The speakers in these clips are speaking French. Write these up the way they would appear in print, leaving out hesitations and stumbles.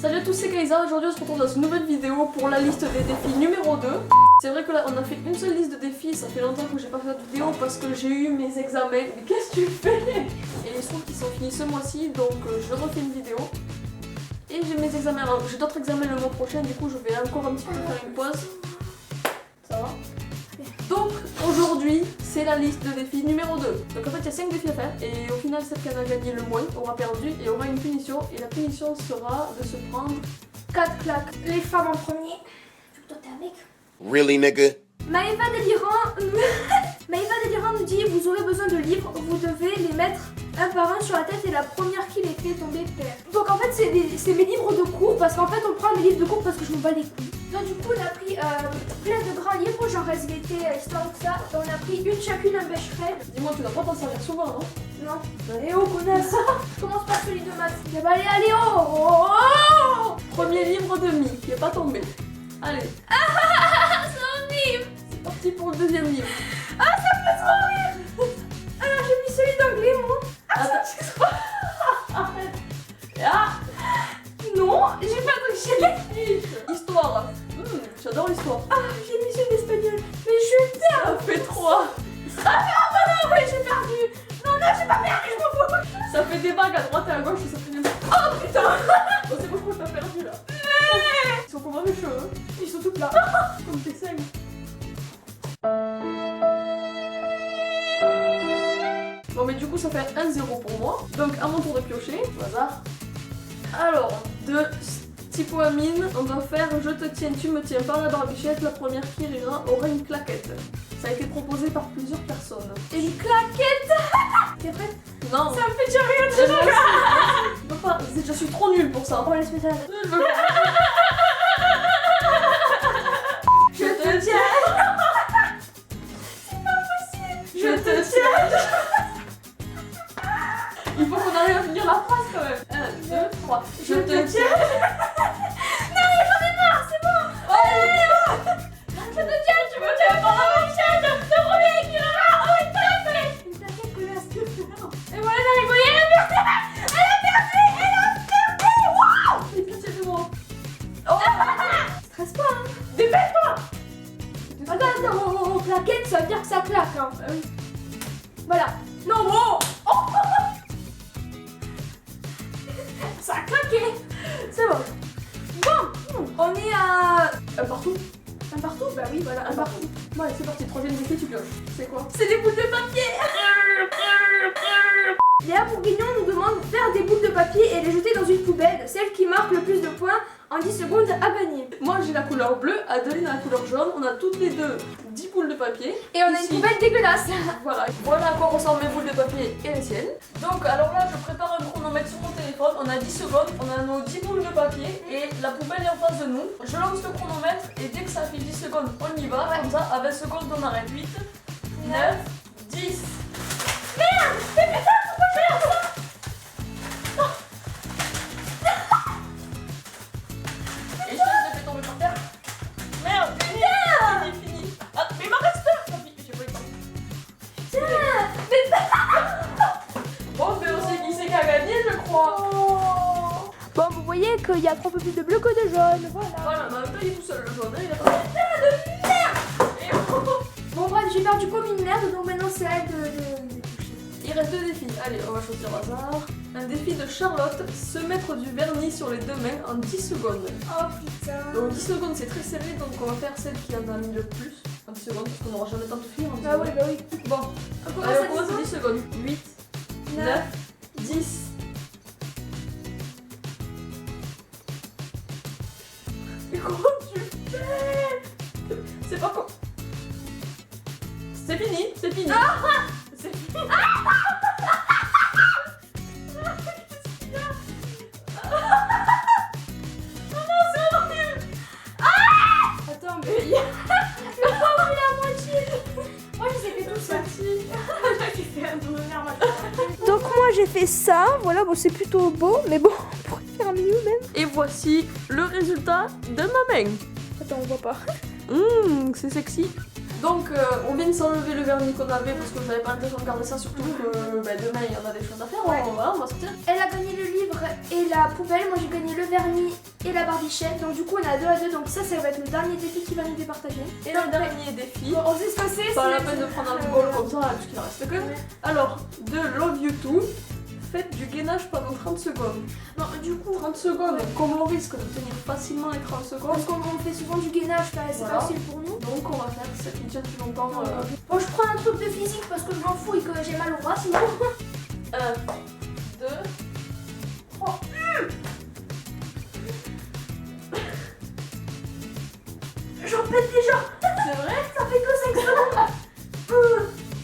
Salut à tous, c'est Kaiza. Aujourd'hui on se retrouve dans une nouvelle vidéo pour la liste des défis numéro 2. C'est vrai que là on a fait une seule liste de défis, ça fait longtemps que j'ai pas fait de vidéo parce que j'ai eu mes examens. Mais qu'est-ce que tu fais? Et il se trouve qu'ils sont finis ce mois-ci, donc je refais une vidéo. Et j'ai mes examens, j'ai d'autres examens le mois prochain, du coup je vais encore un petit peu faire une pause. Ça va? Donc aujourd'hui c'est la liste de défis numéro 2. Donc en fait il y a 5 défis à faire et au final celle qui en a gagné le moins aura perdu et aura une punition. Et la punition sera de se prendre 4 claques. Les femmes en premier. Vu que toi t'es un mec. Really, nigga? Maëva Délirant nous dit vous aurez besoin de livres, vous devez les mettre un par un sur la tête et la première qui les fait tomber perd. Donc en fait c'est mes livres de cours parce qu'en fait on prend mes livres de cours parce que je me bats les couilles. Donc du coup on a pris plein de grands livres, genre SVT, histoire de ça. On a pris une chacune un becherel. Dis-moi, tu n'as pas t'en servir souvent, non? Non. Allez oh connasse. Je commence par celui de maths. Allez oh, oh, oh. Premier livre de Mi, qui est pas tombé. Allez. C'est horrible. C'est parti pour le deuxième livre. Ah ça me fait trop rire. Alors j'ai mis celui d'anglais moi. Arrête. Ah Non, j'ai pas triché. Histoire. J'adore l'histoire. Ah, j'ai mis celui d'espagnol. Mais je perds. Ça fait 3. Ah non, ouais, j'ai perdu. Non, j'ai pas perdu, je m'en fous. Ça fait des vagues à droite et à gauche et ça fait des... Oh putain. Oh, c'est pourquoi t'as perdu là. Ils sont comment les cheveux? Ils sont tout plats. Comme tes seins. Bon mais du coup ça fait 1-0 pour moi. Donc à mon tour de piocher, au hasard. Alors, de Tipo Amine, on va faire je te tiens, tu me tiens par la barbichette. La première qui rira aura une claquette. Ça a été proposé par plusieurs personnes. Une claquette. T'es prête? Non. Ça me fait déjà rire Mais de moi aussi, je peux pas, je suis trop nulle pour ça. Oh laisse-moi ça. Je veux pas. Je te tiens. C'est pas possible. Je te tiens. Il faut qu'on arrive à finir la phrase quand même. 1, 2, 3. Je te tiens. Non mais j'en ai marre, c'est bon. Je te tiens, tu me tiens par la manchette. Le premier qui aura une claquette. Une claquette connasse. Et voilà, j'ai rigolé, elle a perdu. Wow. Fais pitié de moi. Stresse pas hein. Dépêche-toi. Attends, claquette, ça veut dire que ça claque hein. Ah oui. Voilà. Non, wow. Ça a claqué. C'est bon. Bon, on est à... Un partout. Un partout. Bah oui, voilà, un partout. Bon allez c'est parti, troisième défi, tu pioches. C'est quoi? C'est des boules de papier. Léa Bourguignon nous demande de faire des boules de papier et les jeter dans une poubelle. Celle qui marque le plus de points en 10 secondes a gagné. Moi j'ai la couleur bleue, Adeline a la couleur jaune. On a toutes les deux 10 boules de papier. Et on a une Ici. poubelle dégueulasse. Voilà à quoi ressemblent mes boules de papier et les siennes. Donc alors là je prépare un chronomètre sur mon téléphone. On a 10 secondes, on a nos 10 boules de papier et la poubelle est en face de nous. Je lance le chronomètre et dès que ça fait 10 secondes on y va. Comme ça à 20 secondes on arrête. 8, 9, 10. Merde. Mais putain, pourquoi je fais ça? Et je te fais tomber par terre. Merde, fini. Ah, mais il m'en reste un. Tant pis, j'ai pas eu le temps. Bon, mais on sait qui c'est qui a gagné, je crois. Bon, vous voyez qu'il y a 3 peu plus de bleu que de jaune. Voilà. Voilà, mais en même temps, il est tout seul, le jaune, hein, il a pas... Et Bon, bref, j'ai perdu comme une merde, donc maintenant c'est à elle de toucher. il reste 2 défis. Allez, on va choisir au hasard. Un défi de Charlotte, se mettre du vernis sur les 2 mains en 10 secondes. Oh putain. Donc 10 secondes, c'est très serré, donc on va faire celle qui en a mis le plus en 10 secondes, parce qu'on n'aura jamais le temps de finir en 10 Ah secondes. oui, bah oui. Bon, On commence allez, à on commence à 10 secondes. 8, 9, 10. Mais comment tu fais? C'est pas quoi. C'est fini, c'est fini. C'est fini. Attends, mais il y a... Mais comment il a la moitié? Moi, je les ai fait tout ça. J'ai fait un peu de merde. Donc moi, j'ai fait ça. Voilà, bon, c'est plutôt beau, mais bon, on pourrait faire un mieux même. Et voici le résultat de ma main. Attends, on voit pas. C'est sexy. Donc on vient de s'enlever le vernis qu'on avait parce que j'avais pas l'intention de garder ça, surtout que demain il y en a des choses à faire, Ouais. on va sortir. Elle a gagné le livre et la poubelle. Moi, j'ai gagné le vernis et la barbichette. Donc du coup on a 2 à 2, donc ça va être le dernier défi qui va nous départager. Et le dernier défi, on sait ce que c'est. pas la peine de prendre un bol comme ça puisqu'il en reste que. Alors, de Love You Too, faites du gainage pendant 30 secondes. Non, du coup 30 secondes, comme on risque de tenir facilement les 30 secondes. parce qu'on fait souvent du gainage, c'est Voilà. facile pour nous. Donc on va faire ce qui tient plus longtemps. Bon, je prends un truc de physique parce que je m'en fous et que j'ai mal au bras sinon. 1, 2, 3. J'en pète déjà. C'est vrai? Ça fait que 5 secondes.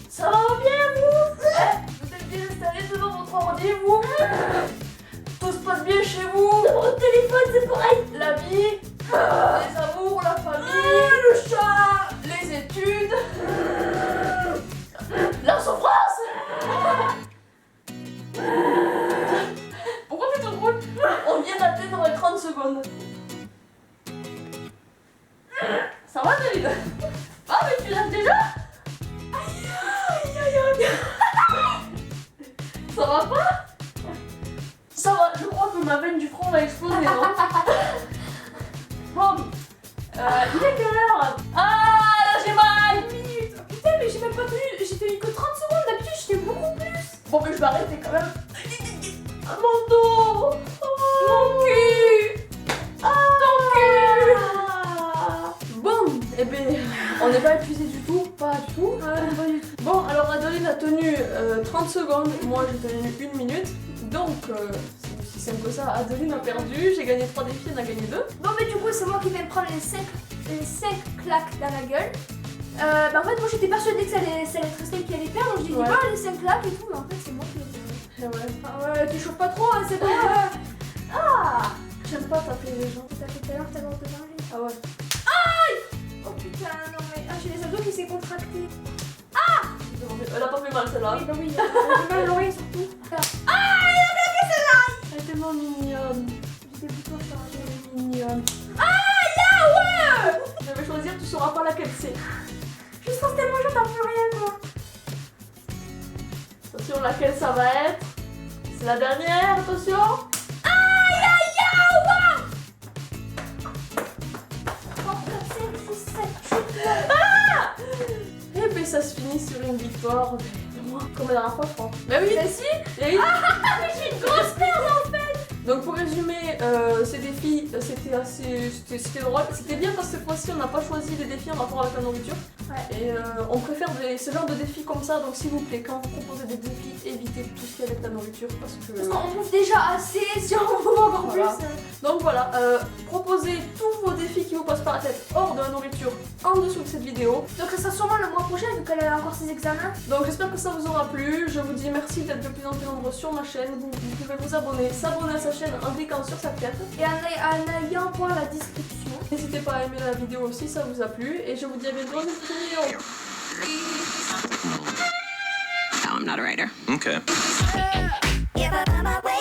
Ça va bien vous? Vous êtes bien installés devant votre rendez-vous? Tout se passe bien chez vous? Votre téléphone c'est pareil. La vie, les amours, la famille, Le chat. les études, la souffrance. Pourquoi tu te roules? On vient d'atteindre les 30 secondes. Ça va David? Ah mais tu l'as déjà? Ça va pas? Ça va, je crois que ma veine du front va exploser, non? Bon, il est quelle heure? Ah, là j'ai mal! Putain, mais j'ai même pas tenu, j'ai tenu que 30 secondes, d'habitude j'étais beaucoup plus. Bon, mais je vais arrêter quand même. Ah, mon dos! Mon cul! Ton cul! Bon, eh ben, on n'est pas épuisé du tout, pas du tout. Bon, alors Adeline a tenu 30 secondes, moi j'ai tenu 1 minute. Donc, c'est aussi simple que ça. Adeline a perdu, j'ai gagné 3 défis, elle a gagné 2. Bon, mais du coup, c'est moi qui vais me prendre les 5 claques dans la gueule. Bah, en fait, moi j'étais persuadée que ça allait être Estelle qui allait perdre, donc je dis Ouais. pas les 5 claques et tout, mais en fait, c'est moi qui l'ai perdu. Ouais. Ah ouais, tu chauffes pas trop, hein, c'est pas. Ah! J'aime pas taper les gens. T'as fait tout à l'heure, t'as l'air de manger. Ah ouais. Oh putain, non mais. Ah, j'ai les abdos qui s'est contracté. Elle a pas fait mal celle-là. Oui, bah oui, j'ai mal à l'oreille surtout. Elle est tellement mignonne. J'étais plutôt chargée. Elle est mignonne. Ouais! Je vais choisir, tu sauras pas laquelle c'est. Je sens tellement j'entends plus rien, quoi. Attention, laquelle ça va être? C'est la dernière, attention. 3, 4, 5, 6, 7, 8. Et puis ça se finit sur une victoire de moi. Comme la dernière fois, je crois. Mais oui, Mais si! et oui. Mais j'ai une grosse perte en fait! Donc pour résumer, ces défis, c'était drôle. C'était bien parce que cette fois-ci, on n'a pas choisi les défis en rapport avec la nourriture. Ouais. Et on préfère ce genre de défis comme ça. Donc s'il vous plaît, quand vous proposez des défis, évitez tout ce qui est avec la nourriture parce que. Parce qu'on bouffe déjà assez, si on bouffe encore Voilà. plus. Donc voilà, proposez tous vos défis qui vous passent par la tête hors de la nourriture en dessous de cette vidéo. Donc ça sera sûrement le mois prochain vu qu'elle a encore ses examens. Donc j'espère que ça vous aura plu. Je vous dis merci d'être de plus en plus nombreux sur ma chaîne. Vous pouvez vous abonner, s'abonner à sa chaîne en cliquant sur sa tête. Et en allant voir la description. N'hésitez pas à aimer la vidéo si ça vous a plu. Et je vous dis à bientôt dans une prochaine vidéo. No, I'm not a writer. Okay. Give up on my way.